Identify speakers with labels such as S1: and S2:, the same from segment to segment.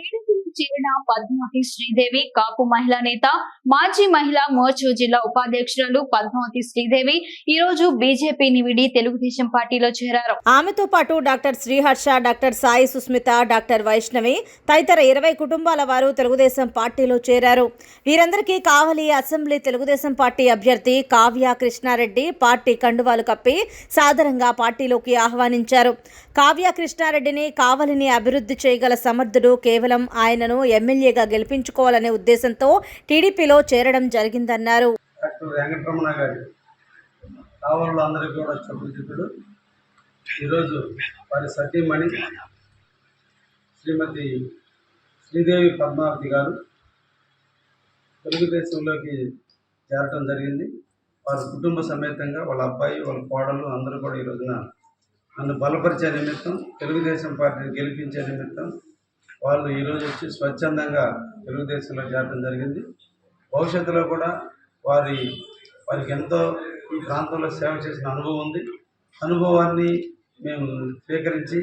S1: టీడీపీలో చేరిన పద్మావతి శ్రీదేవి కాపు మహిళా నేత, మాజీ మహిళా మోర్చా జిల్లా ఉపాధ్యక్షురాలు పద్మావతి శ్రీదేవి ఈ రోజు బీజేపీని వీడి తెలుగుదేశం పార్టీలో చేరారు.
S2: ఆమెతో పాటు doctor Sriharsha, doctor Sai Susmitha, doctor Vaishnavi తదితర 20 కుటుంబాల వారు తెలుగుదేశం పార్టీలో చేరారు. వీరందరికీ కావలి అసెంబ్లీ తెలుగుదేశం పార్టీ అభ్యర్థి కావ్య కృష్ణారెడ్డి పార్టీ కండువాలు కప్పి సాదరంగా పార్టీలోకి ఆహ్వానించారు. కావ్య కృష్ణారెడ్డిని కావలిని అభివృద్ధి చేయగల సమర్థుడు కేవలం ఆయనను ఎమ్మెల్యేగా గెలిపించుకోవాలనే ఉద్దేశంతో టీడీపీలో చేరడం జరిగిందన్నారు.
S3: డాక్టర్ వెంకటరమణ గారు కావలిలో అందరికీ కూడా సుపరిచితుడు. ఈరోజు వారి సతీమణి శ్రీమతి శ్రీదేవి పద్మావతి గారు తెలుగుదేశంలోకి చేరటం జరిగింది. వారి కుటుంబ సమేతంగా వాళ్ళ అబ్బాయి, వాళ్ళ కోడలు అందరూ కూడా ఈ రోజున నన్ను బలపరిచే నిమిత్తం, తెలుగుదేశం పార్టీని గెలిపించే నిమిత్తం వాళ్ళు ఈరోజు వచ్చి స్వచ్ఛందంగా తెలుగుదేశంలో చేరడం జరిగింది. భవిష్యత్తులో కూడా వారికి ఎంతో ఈ ప్రాంతంలో సేవ చేసిన అనుభవం ఉంది. అనుభవాన్ని మేము స్వీకరించి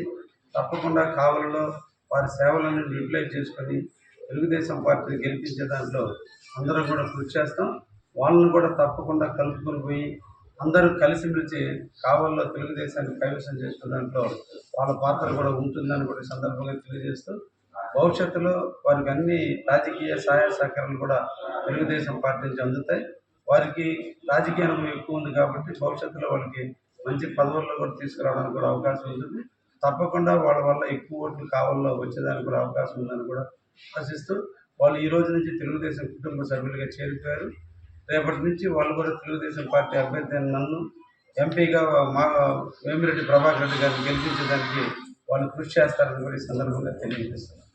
S3: తప్పకుండా కావలిలో వారి సేవలను యూటిలైజ్ చేసుకొని తెలుగుదేశం పార్టీని గెలిపించే దాంట్లో అందరం కూడా కృషి చేస్తాం. వాళ్ళను కూడా తప్పకుండా కలుపుకొని పోయి అందరూ కలిసిమెలిసి కావలిలో తెలుగుదేశాన్ని కైవసం చేసుకునే దాంట్లో వాళ్ళ పాత్ర కూడా ఉంటుందని కూడా సందర్భంగా తెలియజేస్తూ, భవిష్యత్తులో వారికి అన్ని రాజకీయ సహాయ సహకారాలు కూడా తెలుగుదేశం పార్టీ నుంచి అందుతాయి. వారికి రాజకీయ అనుభవం ఎక్కువ ఉంది కాబట్టి భవిష్యత్తులో వాళ్ళకి మంచి పదవుల్లో కూడా తీసుకురావడానికి కూడా అవకాశం ఉంటుంది. తప్పకుండా వాళ్ళ వల్ల ఎక్కువ ఓట్లు కావలిలో వచ్చేదానికి కూడా అవకాశం ఉందని కూడా ఆశిస్తూ, వాళ్ళు ఈ రోజు నుంచి తెలుగుదేశం కుటుంబ సభ్యులుగా చేరిపోయారు. రేపటి నుంచి వాళ్ళు కూడా తెలుగుదేశం పార్టీ అభ్యర్థి నన్ను ఎంపీగా మా వేమిరెడ్డి ప్రభాకర్ రెడ్డి గారిని గెలిపించడానికి వాళ్ళు కృషి చేస్తారని కూడా ఈ సందర్భంగా తెలియజేస్తారు.